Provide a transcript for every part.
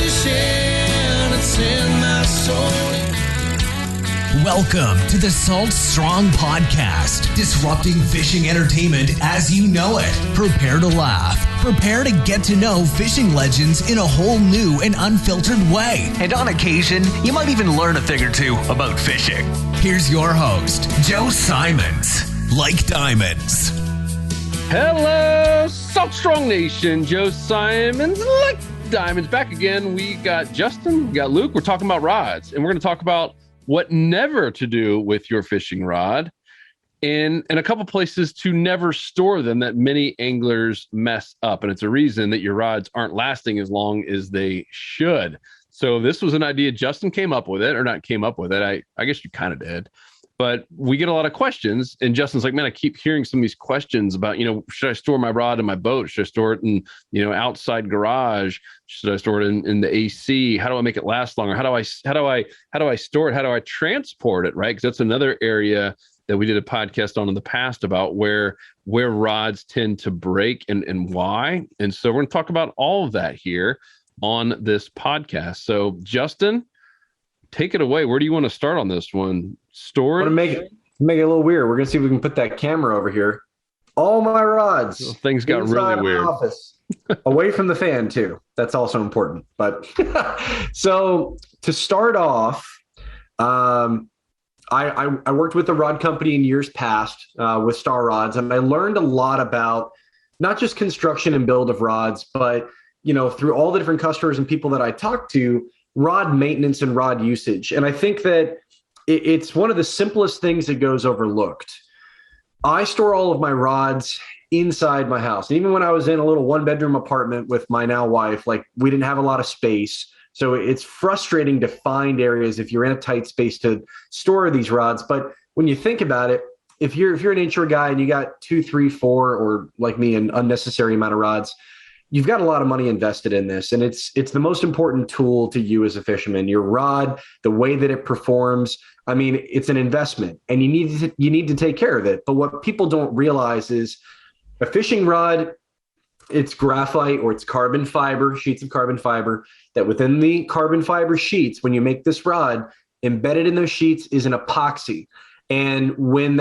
fishing, it's in my soul. Welcome to the Salt Strong Podcast, disrupting fishing entertainment as you know it. Prepare to laugh. Prepare to get to know fishing legends in a whole new and unfiltered way. And on occasion, you might even learn a thing or two about fishing. Here's your host, Joe Simons. Like diamonds. Hello, Salt Strong Nation. Joe Simons, like diamonds. Back again. We got Justin, we got Luke. We're talking about rods, and we're going to talk about what never to do with your fishing rod, and a couple places to never store them that many anglers mess up. And it's a reason that your rods aren't lasting as long as they should. So this was an idea Justin came up with it, or not came up with it. I guess you kind of did. But we get a lot of questions, and Justin's like, man, I keep hearing some of these questions about, should I store my rod in my boat? Should I store it in, outside garage? Should I store it in the AC? How do I make it last longer? How do I store it? How do I transport it? Right? Because that's another area that we did a podcast on in the past about where rods tend to break and why. And so we're going to talk about all of that here on this podcast. So Justin, take it away. Where do you want to start on this one? Storage? I'm going to make it a little weird. We're going to see if we can put that camera over here. All my rods. Well, things got really weird. Office. Away from the fan, too. That's also important. But so to start off, I worked with a rod company in years past with Star Rods, and I learned a lot about not just construction and build of rods, but through all the different customers and people that I talked to, rod maintenance and rod usage. And I think that it's one of the simplest things that goes overlooked. I store all of my rods inside my house. And even when I was in a little one-bedroom apartment with my now wife, we didn't have a lot of space. So it's frustrating to find areas if you're in a tight space to store these rods. But when you think about it, if you're an inshore guy and you got 2, 3, 4, or like me, an unnecessary amount of rods, you've got a lot of money invested in this. And it's the most important tool to you as a fisherman. Your rod, the way that it performs, it's an investment, and you need to take care of it. But what people don't realize is a fishing rod, it's graphite or it's carbon fiber, sheets of carbon fiber, that within the carbon fiber sheets, when you make this rod, embedded in those sheets is an epoxy. And when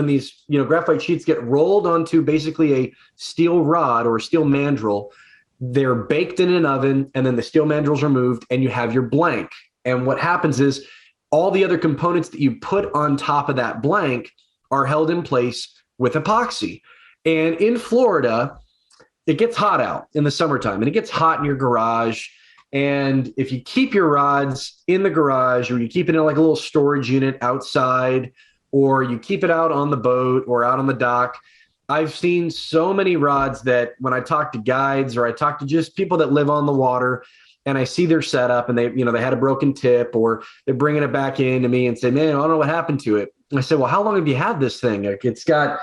these graphite sheets get rolled onto basically a steel rod or a steel mandrel, they're baked in an oven, and then the steel mandrel's removed, and you have your blank. And what happens is all the other components that you put on top of that blank are held in place with epoxy. And in Florida, it gets hot out in the summertime, and it gets hot in your garage. And if you keep your rods in the garage, or you keep it in like a little storage unit outside, or you keep it out on the boat or out on the dock, I've seen so many rods that when I talk to guides or I talk to just people that live on the water, and I see their setup and they had a broken tip, or they're bringing it back in to me and say, man, I don't know what happened to it. And I said, well, how long have you had this thing? It's got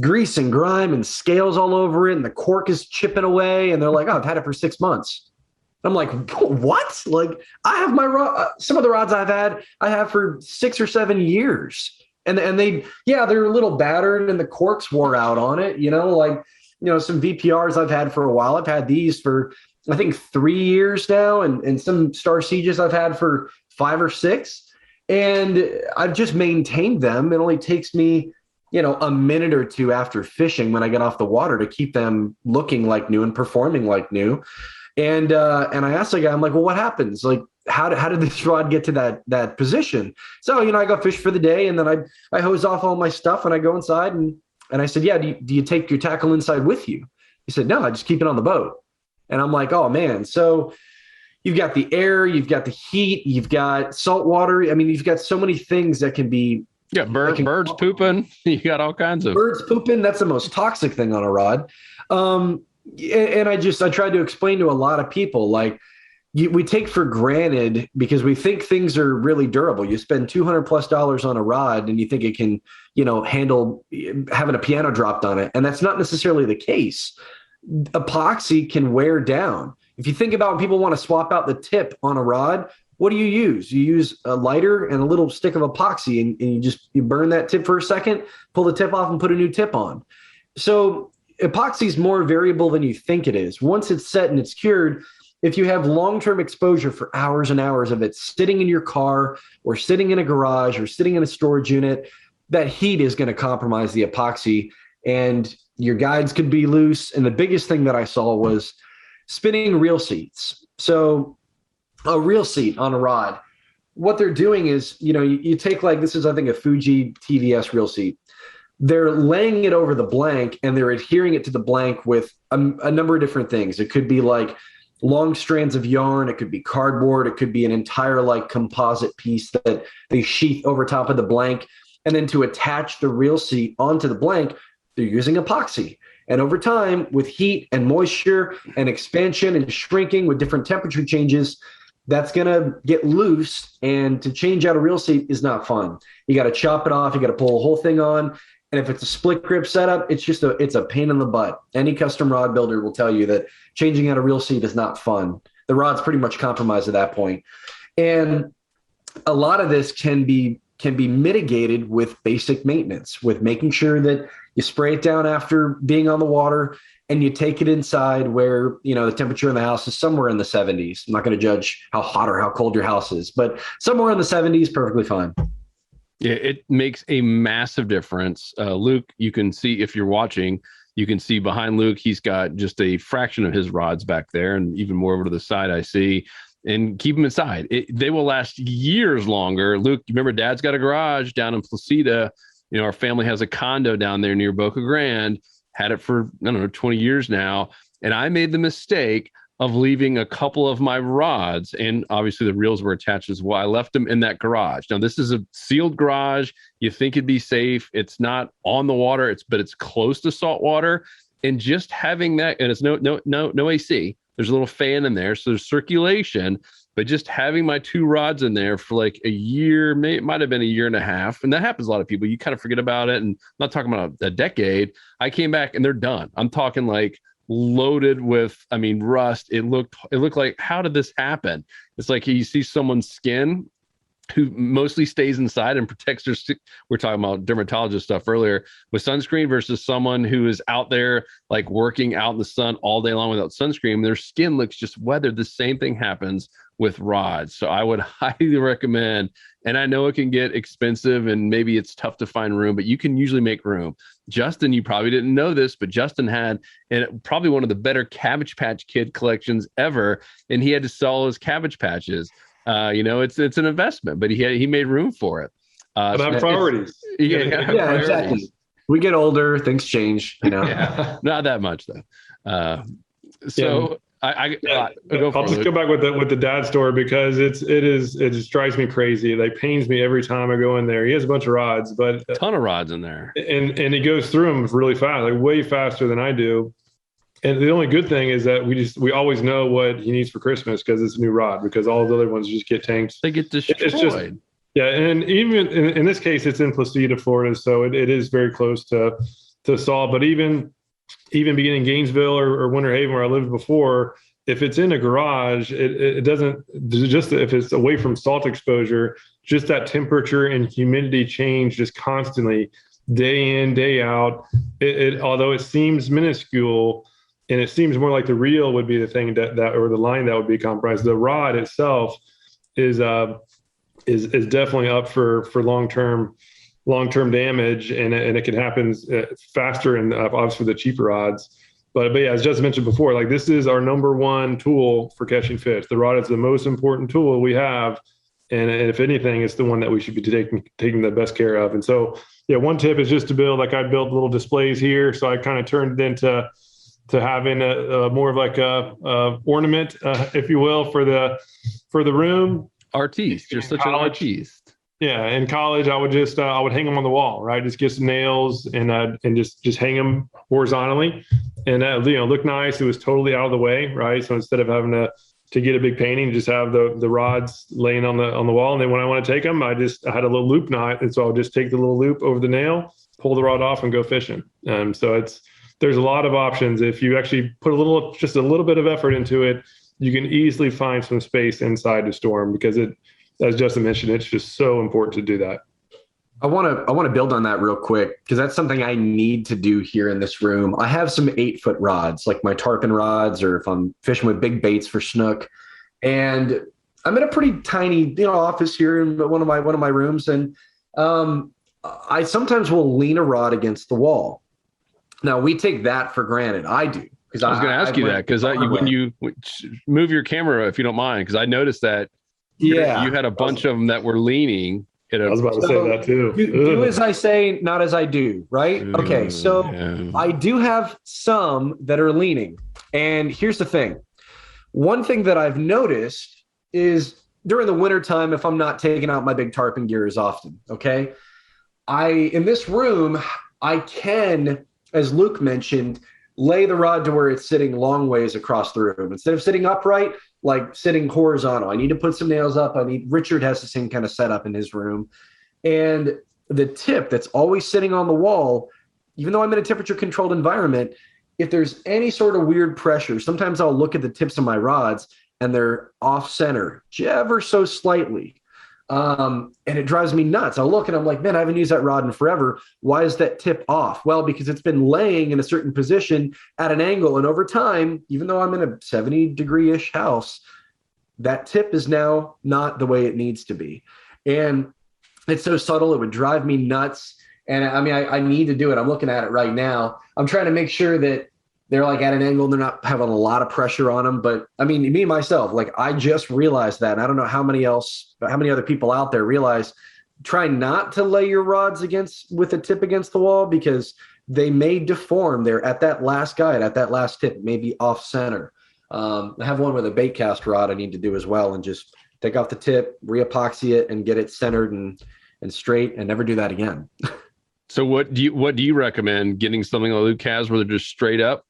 grease and grime and scales all over it, and the cork is chipping away. And they're like, oh, I've had it for 6 months. I'm like, what? I have my some of the rods I have for 6 or 7 years, and they're a little battered and the corks wore out on it. Some VPRs I've had for a while. I've had these for I think 3 years now, and some Star Sieges I've had for 5 or 6, and I've just maintained them. It only takes me a minute or two after fishing when I get off the water to keep them looking like new and performing like new. And I asked the guy, I'm like, well, what happens? How did this rod get to that position? So, I go fish for the day, and then I hose off all my stuff, and I go inside, and I said, yeah, do you take your tackle inside with you? He said, no, I just keep it on the boat. And I'm like, oh man. So you've got the air, you've got the heat, you've got salt water. You've got so many things that can be. Yeah, birds pooping. You got all kinds of birds pooping. That's the most toxic thing on a rod. And I tried to explain to a lot of people, we take for granted because we think things are really durable. You spend $200+ on a rod and you think it can, handle having a piano dropped on it. And that's not necessarily the case. Epoxy can wear down. If you think about when people want to swap out the tip on a rod, what do you use? You use a lighter and a little stick of epoxy, and you burn that tip for a second, pull the tip off, and put a new tip on. So epoxy is more variable than you think it is. Once it's set and it's cured, if you have long-term exposure for hours and hours of it sitting in your car or sitting in a garage or sitting in a storage unit, that heat is going to compromise the epoxy and your guides could be loose. And the biggest thing that I saw was spinning reel seats. So a reel seat on a rod, what they're doing is, you take like, this is, I think, a Fuji TVS reel seat. They're laying it over the blank and they're adhering it to the blank with a number of different things. It could be like long strands of yarn. It could be cardboard. It could be an entire like composite piece that they sheath over top of the blank. And then to attach the reel seat onto the blank, they're using epoxy. And over time, with heat and moisture and expansion and shrinking with different temperature changes, that's going to get loose. And to change out a reel seat is not fun. You got to chop it off. You got to pull the whole thing on. And if it's a split grip setup, it's a pain in the butt. Any custom rod builder will tell you that changing out a reel seat is not fun. The rod's pretty much compromised at that point. And a lot of this can be mitigated with basic maintenance, with making sure that you spray it down after being on the water and you take it inside where, the temperature in the house is somewhere in the 70s. I'm not going to judge how hot or how cold your house is, but somewhere in the 70s, perfectly fine. Yeah, it makes a massive difference. Luke, you can see, if you're watching, you can see behind Luke, he's got just a fraction of his rods back there and even more over to the side I see. And keep them inside. They will last years longer. Luke, you remember Dad's got a garage down in Placida. Our family has a condo down there near Boca Grande, had it for, 20 years now. And I made the mistake of leaving a couple of my rods, and obviously the reels were attached as well. I left them in that garage. Now, this is a sealed garage. You think it'd be safe. It's not on the water, but it's close to salt water. And just having that, and it's no AC. There's a little fan in there, so there's circulation. But just having my two rods in there for like a year, it might have been a year and a half, and that happens to a lot of people. You kind of forget about it, and I'm not talking about a decade. I came back and they're done. I'm talking like loaded with, rust. It looked like, how did this happen? It's like you see someone's skin who mostly stays inside and protects their, we're talking about dermatologist stuff earlier, with sunscreen versus someone who is out there like working out in the sun all day long without sunscreen. Their skin looks just weathered. The same thing happens with rods. So I would highly recommend, and I know it can get expensive and maybe it's tough to find room, but you can usually make room. Justin, you probably didn't know this, but Justin had probably one of the better Cabbage Patch Kid collections ever, and he had to sell his Cabbage Patches. It's an investment, but he made room for it. About priorities. Yeah, exactly. We get older, things change. Yeah, not that much though. I'll just go back with the dad story because it just drives me crazy. It like pains me every time I go in there. He has a bunch of rods, but a ton of rods in there, and he goes through them really fast, like way faster than I do. And the only good thing is that we always know what he needs for Christmas because it's a new rod, because all the other ones just get tanked. They get destroyed. It's just, yeah. And even in this case, it's in Placida, Florida. So it is very close to salt. But even being in Gainesville or Winter Haven where I lived before, if it's in a garage, it doesn't, just if it's away from salt exposure, just that temperature and humidity change just constantly day in, day out. Although it seems minuscule, and it seems more like the reel would be the thing that or the line that would be compromised. The rod itself is definitely up for long-term damage, and it can happen faster and obviously the cheaper rods. But yeah, as Justin mentioned before, like this is our number one tool for catching fish. The rod is the most important tool we have, and if anything, it's the one that we should be taking the best care of. And so, yeah, one tip is just to build, like I built little displays here, so I kind of turned it into having a more of like a ornament, if you will, for the room. Artiste, you're such an artiste. Yeah, in college, I would I would hang them on the wall, right? Just get some nails and just hang them horizontally, and look nice. It was totally out of the way, right? So instead of having to get a big painting, just have the rods laying on the wall. And then when I want to take them, I had a little loop knot, and so I'll just take the little loop over the nail, pull the rod off, and go fishing. So there's a lot of options. If you actually put just a little bit of effort into it, you can easily find some space inside to store them, because as Justin mentioned, it's just so important to do that. I want to build on that real quick because that's something I need to do here in this room. I have some 8-foot rods, like my tarpon rods, or if I'm fishing with big baits for snook, and I'm in a pretty tiny, office here in one of my rooms, and I sometimes will lean a rod against the wall. Now we take that for granted. I do. I was going to ask you that because when you move your camera, if you don't mind, because I noticed that you had a bunch of them that were leaning. I was about to say that too. Do as I say, not as I do, right? Okay, so I do have some that are leaning. And here's the thing. One thing that I've noticed is during the wintertime, if I'm not taking out my big tarpon gear as often, okay? In this room, I can, as Luke mentioned, lay the rod to where it's sitting long ways across the room. Instead of sitting upright, like sitting horizontal. I need to put some nails up. Richard has the same kind of setup in his room. And the tip that's always sitting on the wall, even though I'm in a temperature controlled environment, if there's any sort of weird pressure, sometimes I'll look at the tips of my rods and they're off center, ever so slightly. And it drives me nuts. I'll look and I'm like, man, I haven't used that rod in forever. Why is that tip off? Well, because it's been laying in a certain position at an angle. And over time, even though I'm in a 70-degree-ish house, that tip is now not the way it needs to be. And it's so subtle, it would drive me nuts. And I need to do it. I'm looking at it right now. I'm trying to make sure that they're like at an angle and they're not having a lot of pressure on them. But me, myself, like I just realized that. And I don't know how many other people out there realize, try not to lay your rods with a tip against the wall because they may deform. They're at that last guide, at that last tip, maybe off center. I have one with a bait cast rod I need to do as well, and just take off the tip, re-epoxy it, and get it centered and straight, and never do that again. So what do you recommend? Getting something like Luke has where they're just straight up?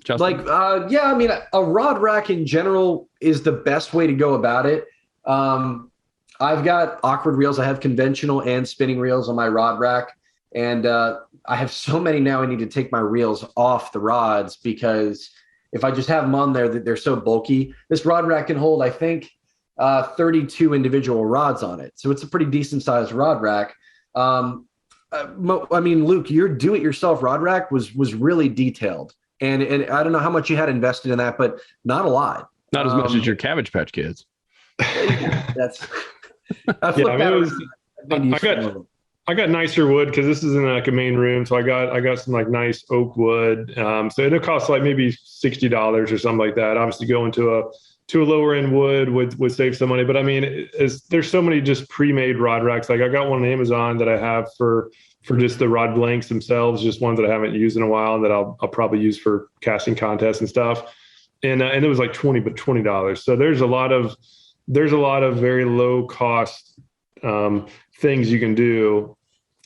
Justin? A rod rack in general is the best way to go about it. I've got awkward reels. I have conventional and spinning reels on my rod rack. And I have so many now I need to take my reels off the rods because if I just have them on there, they're so bulky. This rod rack can hold, I think, 32 individual rods on it. So it's a pretty decent sized rod rack. Luke, your do-it-yourself rod rack was really detailed. And I don't know how much you had invested in that, but not a lot. Not as much as your Cabbage Patch Kids. That's I got nicer wood because this is in like a main room. So I got some like nice oak wood. So it'll cost like maybe $60 or something like that. Obviously going to a lower end wood would save some money. But there's so many just pre-made rod racks. Like I got one on Amazon that I have for just the rod blanks themselves, just ones that I haven't used in a while and that I'll probably use for casting contests and stuff. And it was like $20. So there's a lot of very low cost things you can do.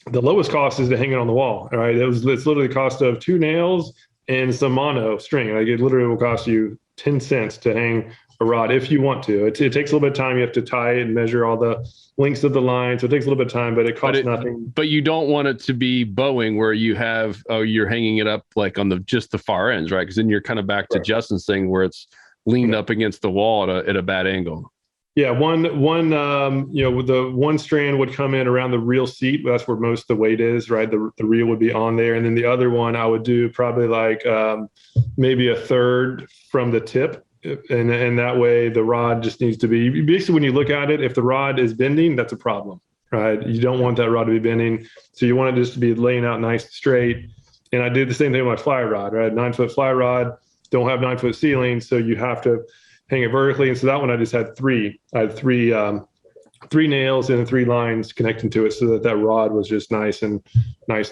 The lowest cost is to hang it on the wall. All right. It's literally the cost of 2 nails and some mono string. Like it literally will cost you 10 cents to hang a rod if you want to. It takes a little bit of time. You have to tie it and measure all the lengths of the line. So it takes a little bit of time, but it costs nothing. But you don't want it to be bowing where you have, you're hanging it up like on just the far ends, right? Because then you're kind of back to Justin's thing where it's leaned up against the wall at a bad angle. Yeah, the one strand would come in around the reel seat. That's where most of the weight is, right? The reel would be on there. And then the other one I would do probably like maybe a third from the tip. And that way the rod just needs to be, basically when you look at it, if the rod is bending, that's a problem, right? You don't want that rod to be bending. So you want it just to be laying out nice and straight. And I did the same thing with my fly rod, right? 9-foot fly rod, don't have 9-foot ceiling. So you have to hang it vertically. And so that one, I just had three nails and 3 lines connecting to it so that rod was just nice and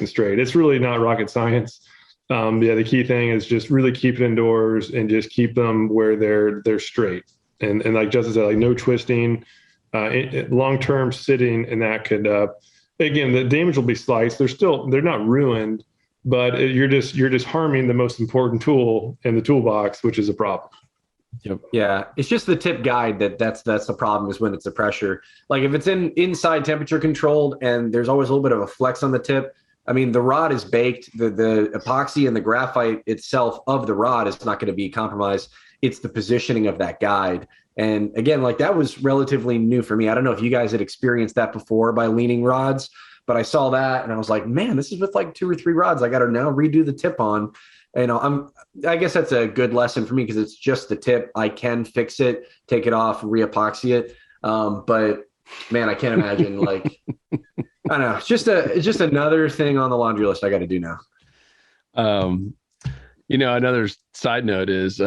straight. It's really not rocket science. The key thing is just really keep it indoors and just keep them where they're straight. And like Justin said, like no twisting, long-term sitting, and that could, again, the damage will be slight. They're not ruined, but you're just harming the most important tool in the toolbox, which is a problem. Yep. Yeah, it's just the tip guide that's the problem, is when it's the pressure. Like if it's inside temperature controlled and there's always a little bit of a flex on the tip, I mean, the rod is baked. The epoxy and the graphite itself of the rod is not going to be compromised. It's the positioning of that guide. And again, like that was relatively new for me. I don't know if you guys had experienced that before by leaning rods, but I saw that and I was like, man, this is with like 2 or 3 rods I got to now redo the tip on. I guess that's a good lesson for me because it's just the tip. I can fix it, take it off, re-epoxy it. But man, I can't imagine like, I don't know. It's just another thing on the laundry list I got to do now. Another side note is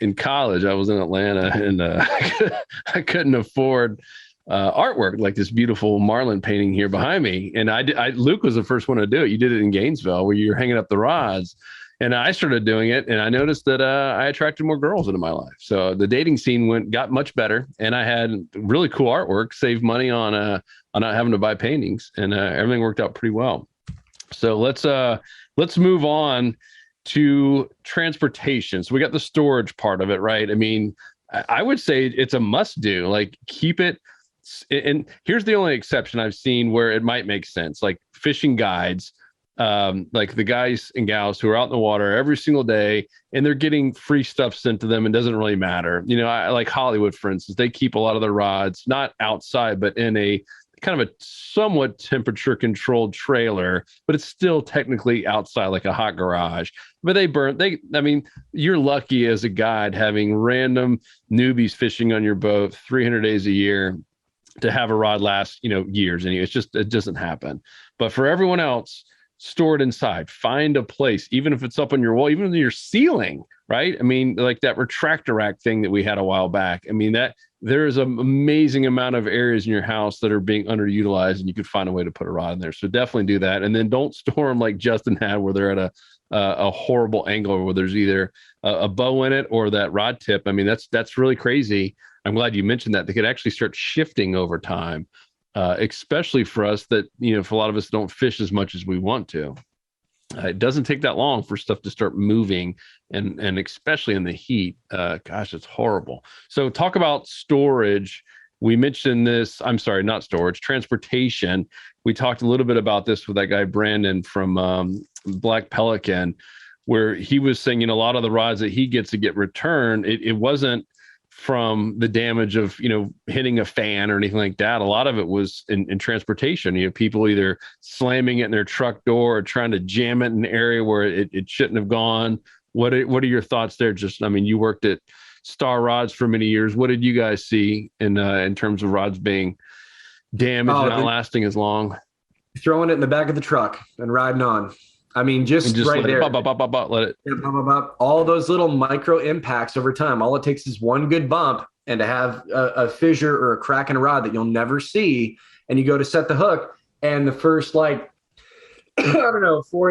in college, I was in Atlanta and I couldn't afford artwork like this beautiful Marlin painting here behind me. And Luke was the first one to do it. You did it in Gainesville where you're hanging up the rods. And I started doing it, and I noticed that I attracted more girls into my life. So the dating scene got much better, and I had really cool artwork, saved money on not having to buy paintings, and everything worked out pretty well. So let's move on to transportation. So we got the storage part of it, right? I mean, I would say it's a must do. Like keep it. And here's the only exception I've seen where it might make sense, like fishing guides. Like the guys and gals who are out in the water every single day and they're getting free stuff sent to them and doesn't really matter. I like Hollywood, for instance, they keep a lot of their rods, not outside, but in a kind of a somewhat temperature controlled trailer, but it's still technically outside like a hot garage, but you're lucky as a guide having random newbies fishing on your boat 300 days a year to have a rod last, years. And it doesn't happen. But for everyone else, store it inside, find a place, even if it's up on your wall, even on your ceiling, right? I mean, like that retractor rack thing that we had a while back. I mean, that there is an amazing amount of areas in your house that are being underutilized and you could find a way to put a rod in there. So definitely do that. And then don't store them like Justin had where they're at a horrible angle where there's either a bow in it or that rod tip. I mean, that's really crazy. I'm glad you mentioned that. They could actually start shifting over time. Especially for us that, for a lot of us don't fish as much as we want to. It doesn't take that long for stuff to start moving and especially in the heat. Gosh, it's horrible. So talk about storage. We mentioned this. I'm sorry, not storage, transportation. We talked a little bit about this with that guy, Brandon from Black Pelican, where he was saying, a lot of the rods that he gets to get returned, it wasn't from the damage of, hitting a fan or anything like that. A lot of it was in transportation, people either slamming it in their truck door or trying to jam it in an area where it shouldn't have gone. What are your thoughts there? You worked at Star Rods for many years. What did you guys see in terms of rods being damaged and not lasting as long? Throwing it in the back of the truck and riding on. I mean, just right there. Let it. All those little micro impacts over time. All it takes is one good bump and to have a fissure or a crack in a rod that you'll never see. And you go to set the hook and the first, 4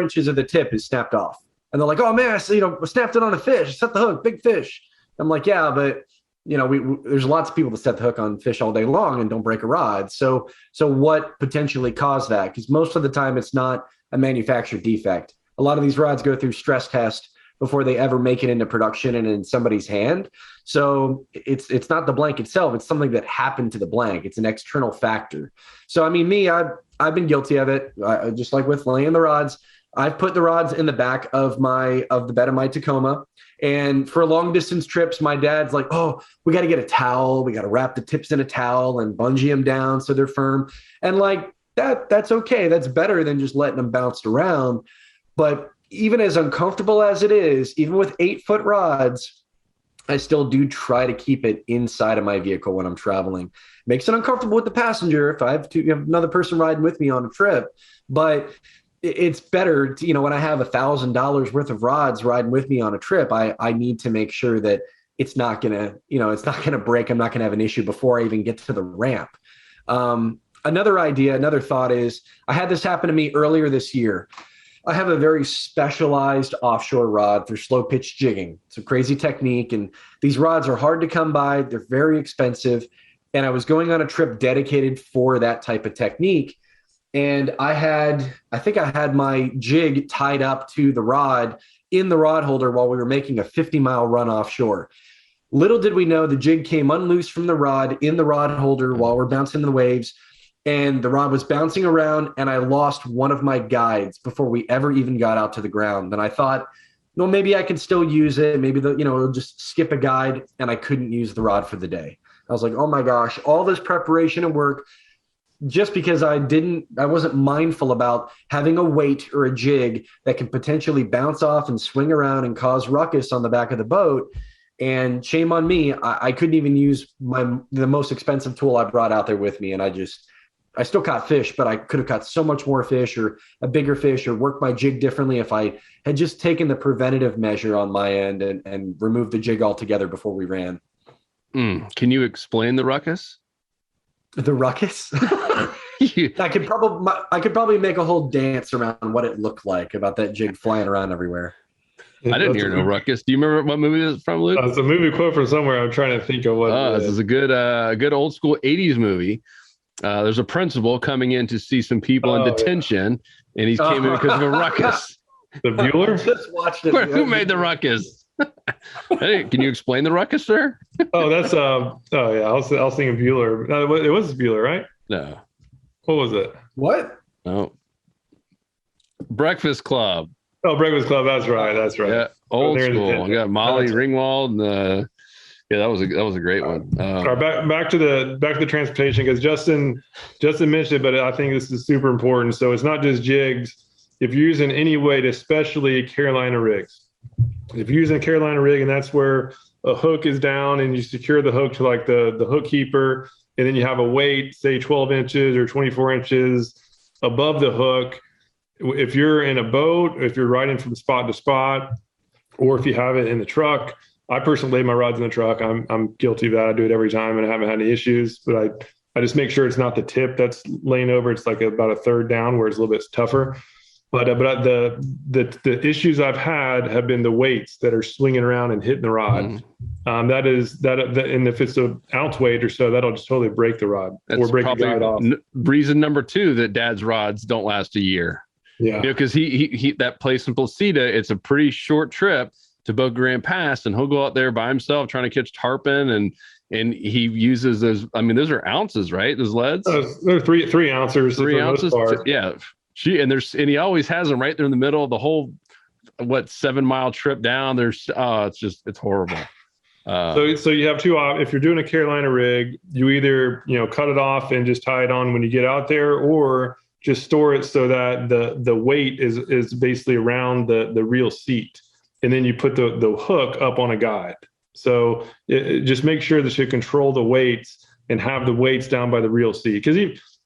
inches of the tip is snapped off. And they're like, oh man, I snapped it on a fish, set the hook, big fish. I'm like, yeah, but there's lots of people that set the hook on fish all day long and don't break a rod. So what potentially caused that? Because most of the time it's not a manufacturer defect. A lot of these rods go through stress test before they ever make it into production and in somebody's hand. So it's not the blank itself. It's something that happened to the blank. It's an external factor. So, I've been guilty of it. Just like with laying the rods, I've put the rods in the back of the bed of my Tacoma. And for long distance trips, my dad's like, oh, we got to get a towel. We got to wrap the tips in a towel and bungee them down so they're firm. And that's okay. That's better than just letting them bounce around. But even as uncomfortable as it is, even with 8-foot rods, I still do try to keep it inside of my vehicle when I'm traveling. Makes it uncomfortable with the passenger if I have another person riding with me on a trip. But it's better to, when I have $1,000 worth of rods riding with me on a trip, I need to make sure that it's not gonna break. I'm not gonna have an issue before I even get to the ramp. Another thought is I had this happen to me earlier this year. I have a very specialized offshore rod for slow pitch jigging. It's a crazy technique, and these rods are hard to come by. They're very expensive. And I was going on a trip dedicated for that type of technique. And I think I had my jig tied up to the rod in the rod holder while we were making a 50-mile run offshore. Little did we know the jig came unloosed from the rod in the rod holder while we're bouncing the waves. And the rod was bouncing around, and I lost one of my guides before we ever even got out to the ground. And I thought, well, maybe I could still use it. Maybe it'll just skip a guide, and I couldn't use the rod for the day. I was like, oh my gosh, all this preparation and work just because I wasn't mindful about having a weight or a jig that can potentially bounce off and swing around and cause ruckus on the back of the boat. And shame on me, I couldn't even use the most expensive tool I brought out there with me. And I still caught fish, but I could have caught so much more fish or a bigger fish or worked my jig differently if I had just taken the preventative measure on my end and removed the jig altogether before we ran. Can you explain the ruckus? The ruckus? I could probably make a whole dance around what it looked like about that jig flying around everywhere. I didn't hear no ruckus. Do you remember what movie this is from, Luke? It's a movie quote from somewhere. I'm trying to think of what. This is a good old school 80s movie. There's a principal coming in to see some people in detention, and he came in because of a ruckus. The Bueller? Just watched it. Who made the ruckus? Hey, can you explain the ruckus, sir? That's I was thinking Bueller. No, it was Bueller, right? No. What was it? What? No. Breakfast Club. Oh, Breakfast Club. That's right. Yeah, old school. I got Molly Ringwald and that was a great one. All right, back to the transportation, because Justin mentioned it, but I think this is super important. So it's not just jigs. If you're using any weight, especially Carolina rigs, if you're using a Carolina rig and that's where a hook is down and you secure the hook to like the hook keeper, and then you have a weight, say 12 inches or 24 inches above the hook. If you're in a boat, if you're riding from spot to spot, or if you have it in the truck, I personally lay my rods in the truck. I'm guilty of that. I do it every time and I haven't had any issues, but I just make sure it's not the tip that's laying over. It's like about a third down where it's a little bit tougher. But the issues I've had have been the weights that are swinging around and hitting the rod. And if it's an ounce weight or so, that'll just totally break the rod or break the guide off. Reason number 2 that Dad's rods don't last a year. Yeah, because he that place in Placida, it's a pretty short trip to Boca Grande Pass, and he'll go out there by himself trying to catch tarpon, and he uses those. I mean, those are ounces, right? Those leads. They're 3 ounces. 3 ounces. Yeah. And he always has them right there in the middle of the whole 7-mile trip down. There's it's horrible. So you have two if you're doing a Carolina rig, you either cut it off and just tie it on when you get out there, or just store it so that the weight is basically around the reel seat, and then you put the hook up on a guide. So just make sure that you control the weights and have the weights down by the reel seat, because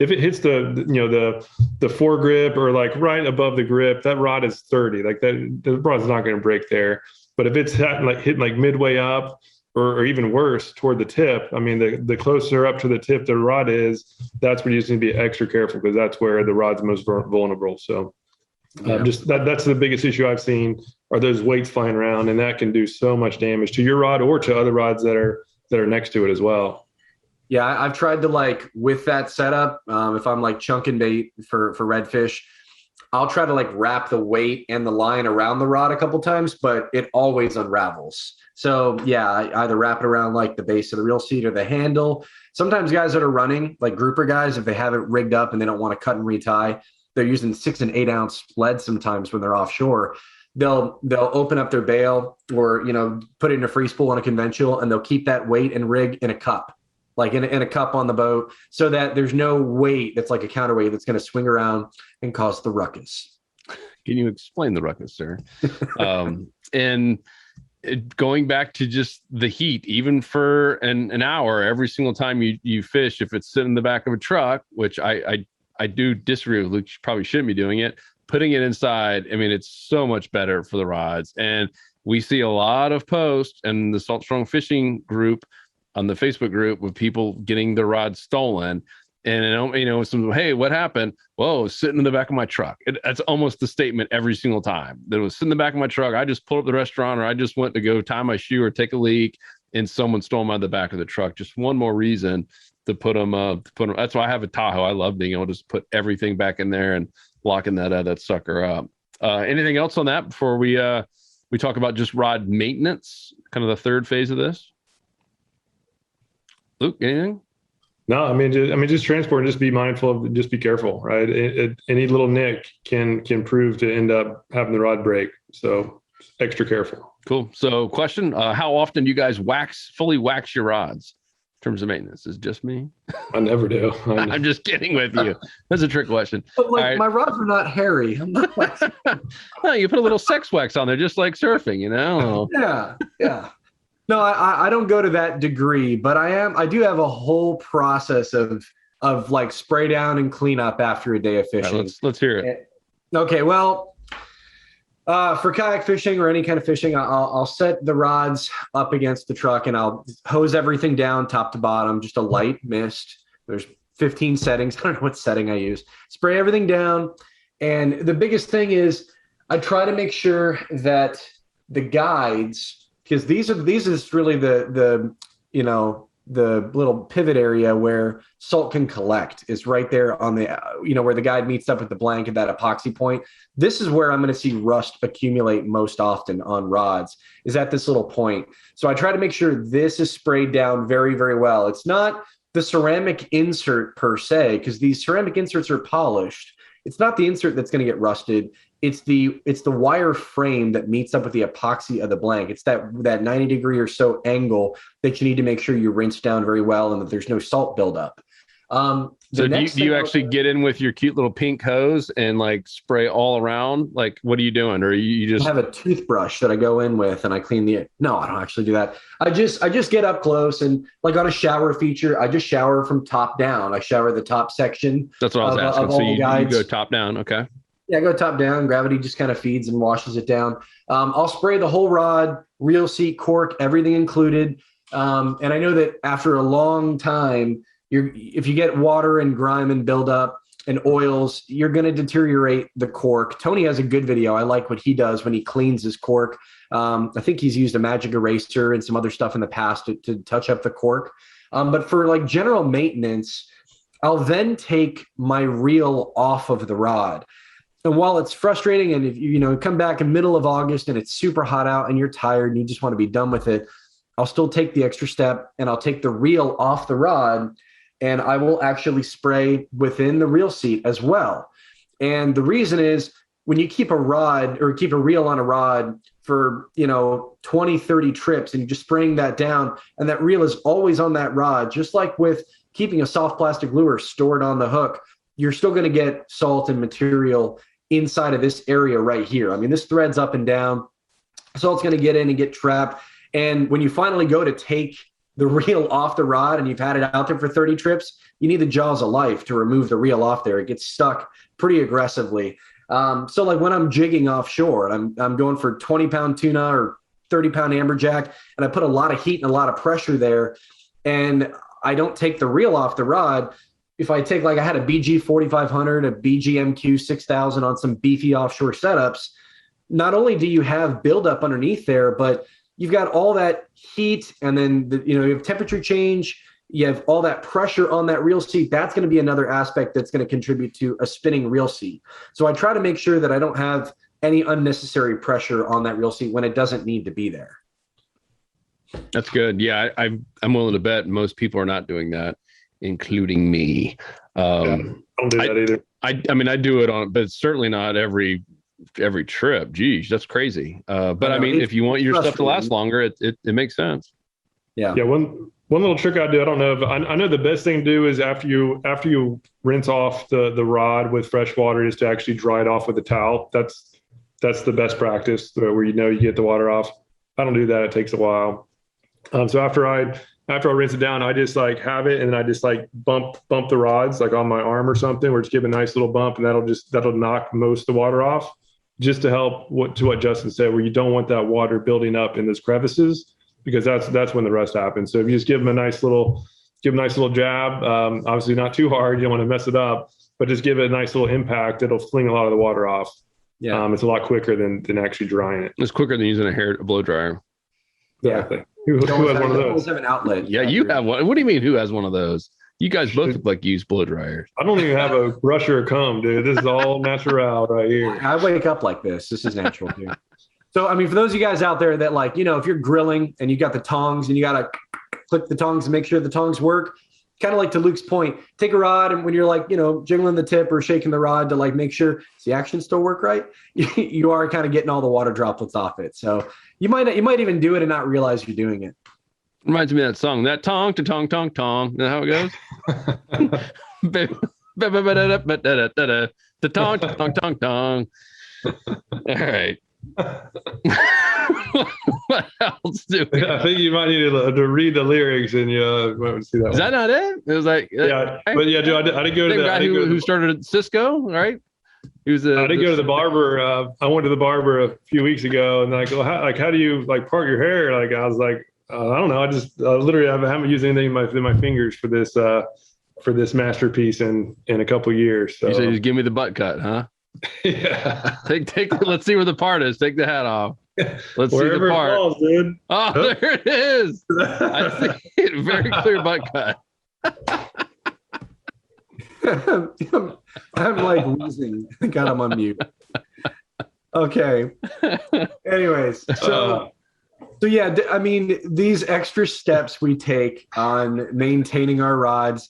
if it hits the foregrip or like right above the grip, that rod is 30. Like that, the rod's not going to break there. But if it's hitting like midway up or even worse toward the tip, I mean, the closer up to the tip the rod is, that's where you just need to be extra careful, because that's where the rod's most vulnerable. So that's the biggest issue I've seen, are those weights flying around, and that can do so much damage to your rod or to other rods that are next to it as well. Yeah, I've tried to with that setup, if I'm chunking bait for redfish, I'll try to wrap the weight and the line around the rod a couple times, but it always unravels. So yeah, I either wrap it around the base of the reel seat or the handle. Sometimes guys that are running, like grouper guys, if they have it rigged up and they don't want to cut and retie, they're using 6 and 8 ounce lead sometimes when they're offshore. They'll open up their bail or put it in a free spool on a conventional, and they'll keep that weight and rig in a cup. In a cup on the boat, so that there's no weight that's like a counterweight that's going to swing around and cause the ruckus. Can you explain the ruckus, sir? And going back to just the heat, even for an hour, every single time you fish, if it's sitting in the back of a truck, which I do disagree with Luke, you probably shouldn't be doing it, putting it inside, I mean, it's so much better for the rods. And we see a lot of posts in the Salt Strong Fishing group, on the Facebook group, with people getting their rods stolen. And, some, hey, what happened? Whoa, it was sitting in the back of my truck. That's almost the statement every single time. That it was sitting in the back of my truck. I just pulled up the restaurant, or I just went to go tie my shoe or take a leak, and someone stole them out of the back of the truck. Just one more reason to put them. That's why I have a Tahoe. I love being able to just put everything back in there and locking that sucker up. Anything else on that before we talk about just rod maintenance, kind of the third phase of this? Luke, anything? No, I mean, just transport and just be mindful of, just be careful, right? Any little nick can prove to end up having the rod break. So extra careful. Cool. So question, how often do you guys fully wax your rods in terms of maintenance? Is it just me? I never do. I'm just kidding with you. That's a trick question. But like, right. my rods are not hairy. I'm not waxing. No, you put a little sex wax on there, just like surfing, you know? Yeah. No, I don't go to that degree, but I do have a whole process of like spray down and clean up after a day of fishing. Right, let's hear it. Okay, well, for kayak fishing or any kind of fishing, I'll set the rods up against the truck and I'll hose everything down top to bottom, just a light mist. There's 15 settings. I don't know what setting I use. Spray everything down. And the biggest thing is I try to make sure that the guides, because these is really the little pivot area where salt can collect, is right there on the, where the guide meets up with the blank at that epoxy point. This is where I'm going to see rust accumulate most often on rods, is at this little point. So I try to make sure this is sprayed down very, very well. It's not the ceramic insert per se, because these ceramic inserts are polished. It's not the insert that's going to get rusted. It's the wire frame that meets up with the epoxy of the blank. It's that 90 degree or so angle that you need to make sure you rinse down very well and that there's no salt buildup. So do you actually get in with your cute little pink hose and like spray all around? Like, what are you doing? Or you just have a toothbrush that I go in with and I clean no, I don't actually do that. I just get up close and like on a shower feature, I just shower from top down. I shower the top section. That's what I was asking. So you go top down. Okay. Yeah, I go top down. Gravity just kind of feeds and washes it down. I'll spray the whole rod, reel seat, cork, everything included. And I know that after a long time, if you get water and grime and buildup and oils, you're going to deteriorate the cork. Tony has a good video. I like what he does when he cleans his cork. I think he's used a magic eraser and some other stuff in the past to touch up the cork. But for like general maintenance, I'll then take my reel off of the rod. And while it's frustrating, and if you come back in middle of August and it's super hot out and you're tired and you just want to be done with it, I'll still take the extra step and I'll take the reel off the rod and I will actually spray within the reel seat as well. And the reason is when you keep a reel on a rod for 20, 30 trips and you're just spraying that down and that reel is always on that rod, just like with keeping a soft plastic lure stored on the hook, you're still going to get salt and material inside of this area right here. I mean, this threads up and down. Salt's going to get in and get trapped. And when you finally go to take the reel off the rod and you've had it out there for 30 trips, you need the jaws of life to remove the reel off there. It gets stuck pretty aggressively. So like when I'm jigging offshore and I'm going for 20-pound tuna or 30-pound amberjack, and I put a lot of heat and a lot of pressure there, and I don't take the reel off the rod. If I take, like I had a BG 4500, a BG MQ 6000 on some beefy offshore setups, not only do you have buildup underneath there, but you've got all that heat and then you have temperature change. You have all that pressure on that reel seat. That's going to be another aspect that's going to contribute to a spinning reel seat. So I try to make sure that I don't have any unnecessary pressure on that reel seat when it doesn't need to be there. That's good. Yeah, I'm willing to bet most people are not doing that, including me. I don't do that either. I mean, I do it but it's certainly not every trip. Geez, that's crazy. But I mean, if you want your stuff to last longer, it makes sense. Yeah. Yeah. One little trick I do, I don't know if I know the best thing to do is after you rinse off the rod with fresh water is to actually dry it off with a towel. That's the best practice where you get the water off. I don't do that. It takes a while. So after I rinse it down, I just like have it and I just like bump the rods like on my arm or something, or just give a nice little bump, and that'll knock most of the water off, just to help what Justin said, where you don't want that water building up in those crevices, because that's when the rust happens. So if you just give them a nice little jab, obviously not too hard, you don't want to mess it up, but just give it a nice little impact, it'll fling a lot of the water off. Yeah, it's a lot quicker than actually drying it. It's quicker than using a blow dryer. Exactly. Yeah. Who has one of those? Always have an outlet. Yeah, you have one. What do you mean? Who has one of those? You guys both look like you use blow dryers. I don't even have a brush or a comb, dude. This is all natural right here. I wake up like this. This is natural, dude. So, I mean, for those of you guys out there that like, if you're grilling and you got the tongs and you got to click the tongs and make sure the tongs work, kind of like to Luke's point, take a rod, and when you're like, jiggling the tip or shaking the rod to like make sure the action still work right, you are kind of getting all the water droplets off it. So you might even do it and not realize you're doing it. Reminds me of that song, that tong to tong tong tong. Is that how it goes? The tong tong tong tong. All right. What else do we I think you might need to read the lyrics and see that. Is that not it? It was like, yeah, but yeah, Joe, I did go to the guy who started at Cisco, right? He was I did go to the barber. I went to the barber a few weeks ago, and how do you like part your hair? Like I was like, I don't know. I just literally I haven't used anything in my fingers for this masterpiece in a couple of years. So you said just give me the butt cut, huh? Yeah. Take. Let's see where the part is. Take the hat off. Let's Wherever see the part. it falls, dude. Oh, there it is. I see it. Very clear butt cut. I'm like wheezing. I got him on mute. Okay. Anyways, so yeah, I mean, these extra steps we take on maintaining our rods,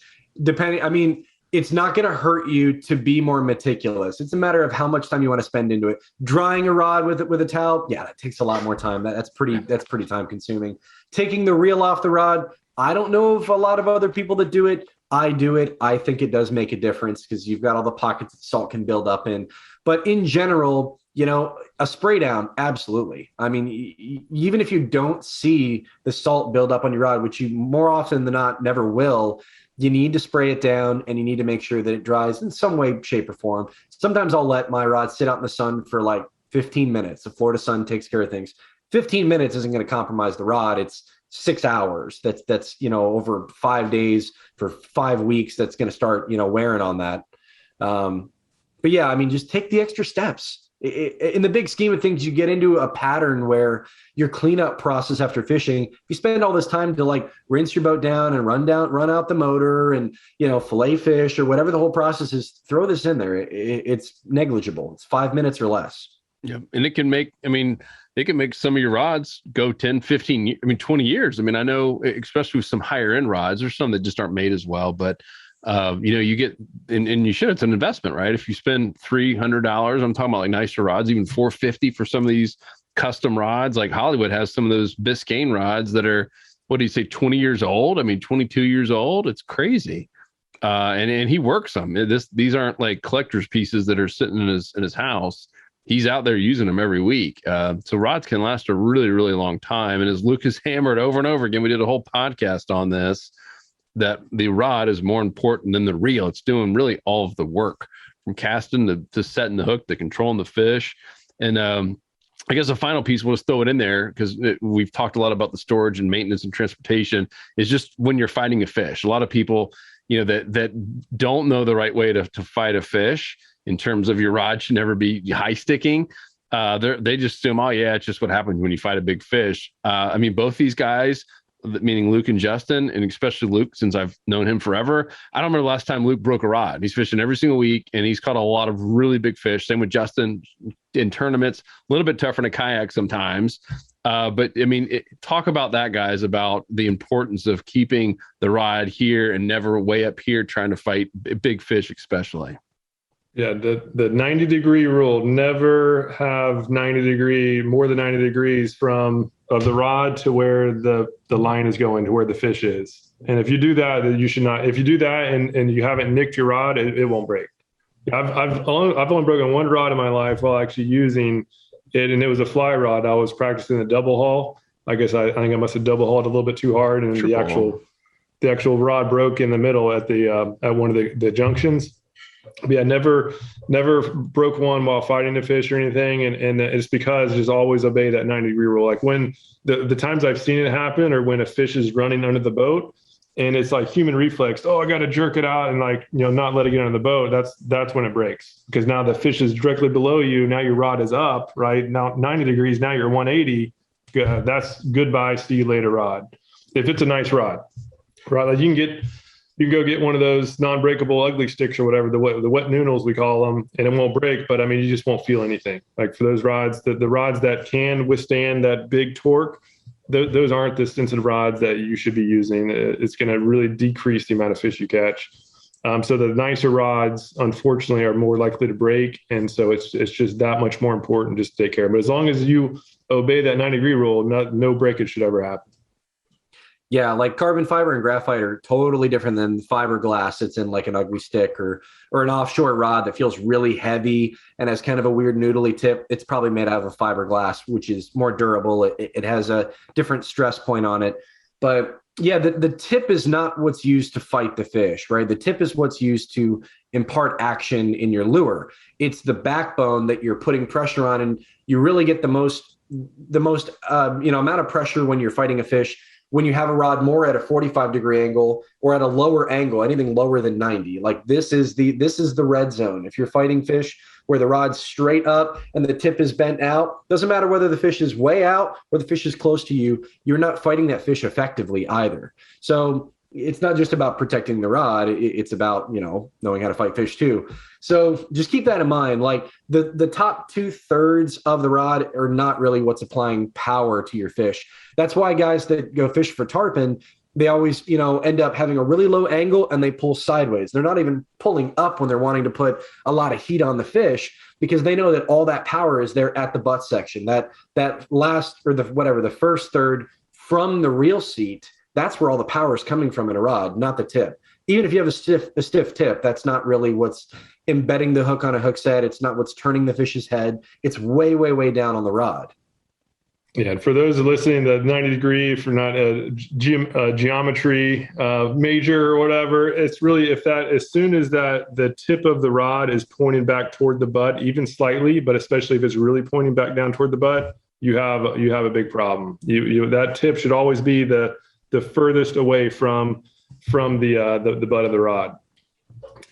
it's not going to hurt you to be more meticulous. It's a matter of how much time you want to spend into it. Drying a rod with a towel, yeah, that takes a lot more time. That's pretty time consuming. Taking the reel off the rod, I don't know of a lot of other people that do it. I do it. I think it does make a difference because you've got all the pockets that salt can build up in. But in general, a spray down, absolutely. I mean, even if you don't see the salt build up on your rod, which you more often than not never will, you need to spray it down and you need to make sure that it dries in some way, shape, or form. Sometimes I'll let my rod sit out in the sun for like 15 minutes. The Florida sun takes care of things. 15 minutes isn't going to compromise the rod. It's 6 hours. That's over 5 days for 5 weeks. That's going to start, wearing on that. But yeah, I mean, just take the extra steps. In the big scheme of things, you get into a pattern where your cleanup process after fishing, if you spend all this time to like rinse your boat down and run out the motor and, fillet fish or whatever the whole process is, throw this in there. It's negligible. It's 5 minutes or less. Yeah. And it can make some of your rods go 10, 15, 20 years. I mean, I know, especially with some higher end rods, there's some that just aren't made as well, but you get, and you should, it's an investment, right? If you spend $300, I'm talking about like nicer rods, even $450 for some of these custom rods, like Hollywood has some of those Biscayne rods that are, 20 years old? 22 years old. It's crazy. And he works them. These aren't like collector's pieces that are sitting in his house. He's out there using them every week. So rods can last a really, really long time. And as Luke has hammered over and over again, we did a whole podcast on this, that the rod is more important than the reel. It's doing really all of the work, from casting to setting the hook, to controlling the fish. And I guess the final piece, we'll just throw it in there because we've talked a lot about the storage and maintenance and transportation, is just when you're fighting a fish. A lot of people, that don't know the right way to fight a fish in terms of your rod should never be high sticking. They just assume, oh yeah, it's just what happens when you fight a big fish. Both these guys, meaning Luke and Justin, and especially Luke, since I've known him forever, I don't remember the last time Luke broke a rod. He's fishing every single week, and he's caught a lot of really big fish. Same with Justin in tournaments, a little bit tougher in a kayak sometimes. But talk about that, guys, about the importance of keeping the rod here and never way up here trying to fight big fish, especially. Yeah, the 90-degree rule, never have more than 90 degrees of the rod to where the line is going, to where the fish is. And if you do that, you should not. If you do that and you haven't nicked your rod, it won't break. I've only broken one rod in my life while actually using it, and it was a fly rod. I was practicing the double haul. I guess I think I must have double hauled a little bit too hard, and the actual rod broke in the middle at one of the junctions. But yeah, never broke one while fighting a fish or anything. And it's because just always obey that 90-degree rule. Like when the times I've seen it happen, or when a fish is running under the boat and it's like human reflex, I got to jerk it out and not let it get under the boat. That's when it breaks, because now the fish is directly below you. Now your rod is up, right? Now 90 degrees, now you're 180. That's goodbye. See you later rod. If it's a nice rod, right? Like you can go get one of those non-breakable ugly sticks or whatever, the wet noodles we call them, and it won't break, but you just won't feel anything. Like for those rods, the rods that can withstand that big torque, those aren't the sensitive rods that you should be using. It's going to really decrease the amount of fish you catch. So the nicer rods, unfortunately, are more likely to break. And so it's just that much more important just to take care of. But as long as you obey that 90-degree rule, no breakage should ever happen. Yeah, like carbon fiber and graphite are totally different than fiberglass that's in like an ugly stick or an offshore rod that feels really heavy and has kind of a weird noodly tip. It's probably made out of a fiberglass, which is more durable. It has a different stress point on it. But yeah, the tip is not what's used to fight the fish, right? The tip is what's used to impart action in your lure. It's the backbone that you're putting pressure on, and you really get the most amount of pressure when you're fighting a fish when you have a rod more at a 45-degree angle or at a lower angle, anything lower than 90. Like this is the red zone. If you're fighting fish where the rod's straight up and the tip is bent out, doesn't matter whether the fish is way out or the fish is close to you, you're not fighting that fish effectively either. So it's not just about protecting the rod. It's about, knowing how to fight fish too. So just keep that in mind. Like the top 2/3 of the rod are not really what's applying power to your fish. That's why guys that go fish for tarpon, they always, end up having a really low angle and they pull sideways. They're not even pulling up when they're wanting to put a lot of heat on the fish because they know that all that power is there at the butt section. That last or the first third from the reel seat, that's where all the power is coming from in a rod, not the tip. Even if you have a stiff tip, that's not really what's embedding the hook on a hook set. It's not what's turning the fish's head. It's way, way, way down on the rod. Yeah, and for those listening, the 90-degree for not a geometry major or whatever, it's really as soon as the tip of the rod is pointing back toward the butt, even slightly, but especially if it's really pointing back down toward the butt, you have a big problem. That tip should always be the furthest away from the butt of the rod.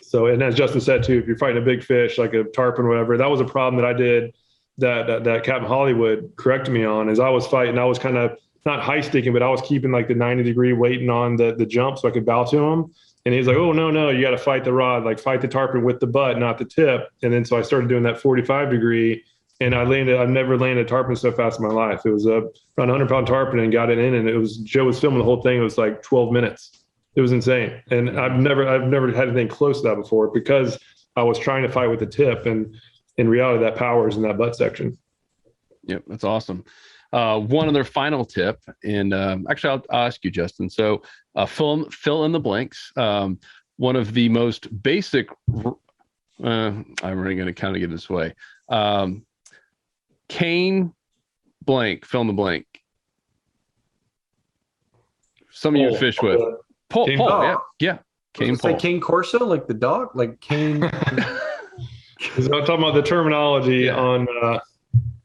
So, and as Justin said too, if you're fighting a big fish like a tarpon or whatever, that was a problem that I did that Captain Hollywood corrected me on. As I was fighting, I was kind of not high sticking, but I was keeping like the 90-degree waiting on the jump so I could bow to him. And he's like, "Oh no, you got to fight the rod, like fight the tarpon with the butt, not the tip." And then so I started doing that 45-degree. And I've never landed a tarpon so fast in my life. It was around 100-pound tarpon and got it in. And Joe was filming the whole thing. It was like 12 minutes. It was insane. And I've never had anything close to that before because I was trying to fight with the tip. And in reality, that power is in that butt section. Yep, that's awesome. One other final tip, and actually I'll ask you, Justin. So fill in the blanks. One of the most basic, I'm really going to kind of get this way. Cane blank, fill in the blank. Some of you fish with. Pole, yeah. Cane pole. Like cane corso, like the dog, like cane. Because I'm talking about the terminology on.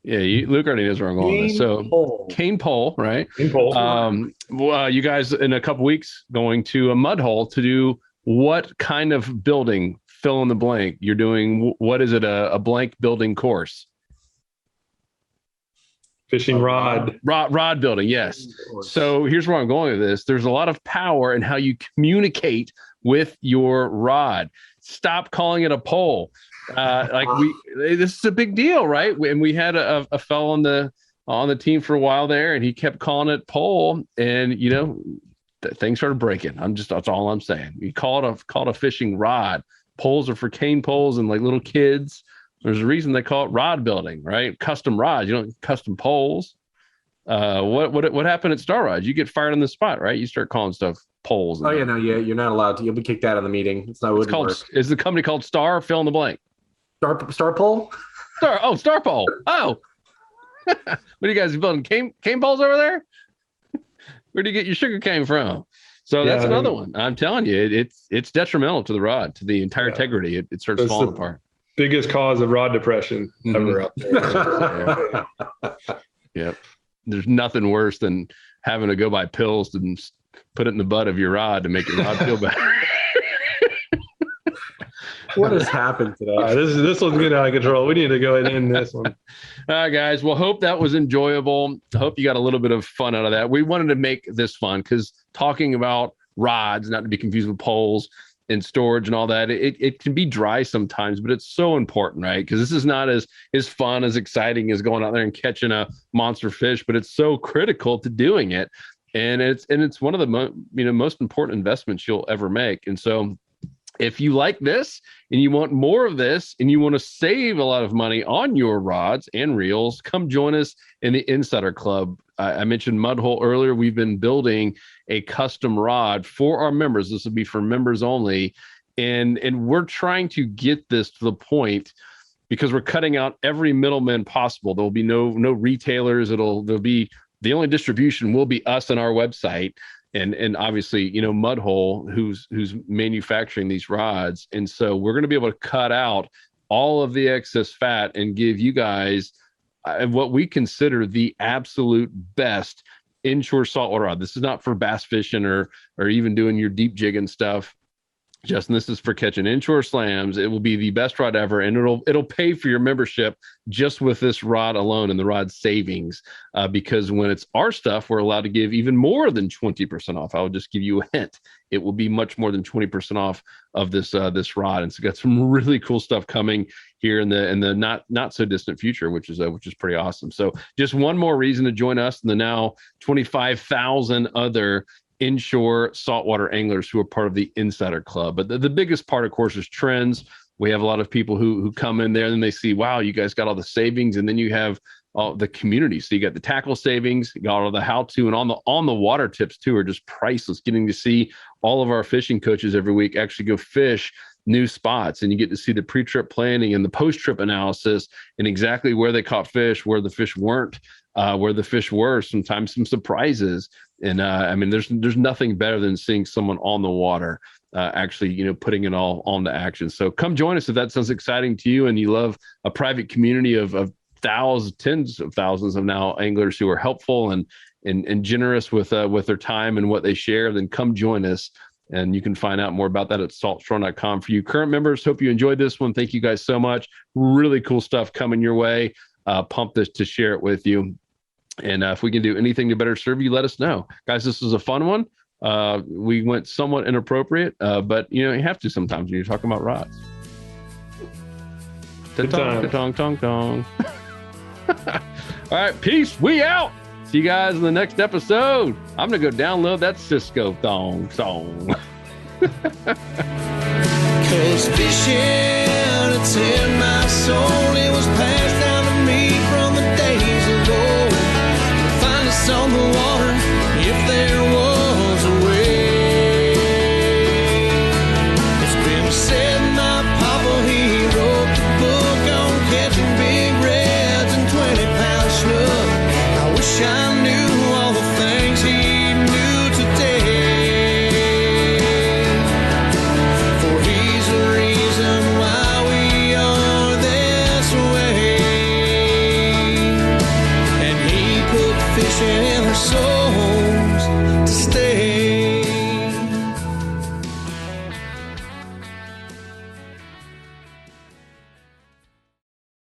Luke already knows where I'm going with this. So cane pole, right? Cane pole. Well, you guys in a couple weeks going to a mud hole to do what kind of building? Fill in the blank. You're doing what is it? A blank building course. Fishing rod building. Yes. So here's where I'm going with this. There's a lot of power in how you communicate with your rod. Stop calling it a pole. This is a big deal, right? And we had a fellow on the team for a while there, and he kept calling it pole, and things started breaking. That's all I'm saying. You call it a fishing rod. Poles are for cane poles and like little kids. There's a reason they call it rod building, right? Custom rods. You don't custom poles. What happened at Star Rods? You get fired on the spot, right? You start calling stuff poles. You're not allowed to. You'll be kicked out of the meeting. It's not. Is the company called Star? Fill in the blank. Star pole. Star pole. Oh, what are you guys building? Cane poles over there? Where do you get your sugar cane from? So that's another one. I'm telling you, it's detrimental to the rod, to the entire integrity. It starts falling apart. Biggest cause of rod depression ever out there. Yep. There's nothing worse than having to go buy pills and put it in the butt of your rod to make your rod feel better. What has happened today? This one's getting out of control. We need to go ahead and end this one. All right, guys. Well, hope that was enjoyable. I hope you got a little bit of fun out of that. We wanted to make this fun because talking about rods, not to be confused with poles, and storage and all that. It can be dry sometimes, but it's so important, right? Because this is not as fun, as exciting as going out there and catching a monster fish, but it's so critical to doing it. And it's one of the most important investments you'll ever make. And so if you like this and you want more of this and you want to save a lot of money on your rods and reels, come join us in the Insider Club. I mentioned Mudhole earlier. We've been building a custom rod for our members. This will be for members only. And we're trying to get this to the point, because we're cutting out every middleman possible. There'll be no retailers. There'll be, the only distribution will be us and our website. And obviously, Mudhole, who's manufacturing these rods. And so we're going to be able to cut out all of the excess fat and give you guys what we consider the absolute best inshore saltwater rod. This is not for bass fishing or even doing your deep jigging stuff. Justin, this is for catching inshore slams. It will be the best rod ever, and it'll pay for your membership just with this rod alone and the rod savings. Because when it's our stuff, we're allowed to give even more than 20% off. I will just give you a hint. It will be much more than 20% off of this rod. And so got some really cool stuff coming here in the not so distant future, which is pretty awesome. So just one more reason to join us and the now 25,000 other inshore saltwater anglers who are part of the Insider Club. But the biggest part, of course, is trends. We have a lot of people who come in there and they see, wow, you guys got all the savings, and then you have all the community. So you got the tackle savings, you got all the how-to, and on the water tips too are just priceless. Getting to see all of our fishing coaches every week actually go fish new spots, and you get to see the pre-trip planning and the post-trip analysis and exactly where they caught fish, where the fish weren't, where the fish were, sometimes some surprises. And there's nothing better than seeing someone on the water actually, putting it all onto action. So come join us if that sounds exciting to you and you love a private community of thousands, tens of thousands of now anglers who are helpful and generous with their time and what they share. Then come join us. And you can find out more about that at saltstrong.com. For you current members, hope you enjoyed this one. Thank you guys so much. Really cool stuff coming your way. Pumped to share it with you. And if we can do anything to better serve you, let us know. Guys, this was a fun one. We went somewhat inappropriate, but you have to sometimes when you're talking about rods. Ta-tong. All right, peace. We out. See you guys in the next episode. I'm going to go download that Cisco thong song. Cause fishing, it's in my soul. It was passed down to me from the days of old. To find us on the water if there was a way. It's been said my papa, he wrote the book on catching big reds and 20-pound snook. I wish I knew all the things he knew today. For he's the reason why we are this way. And he put fishing in our soul.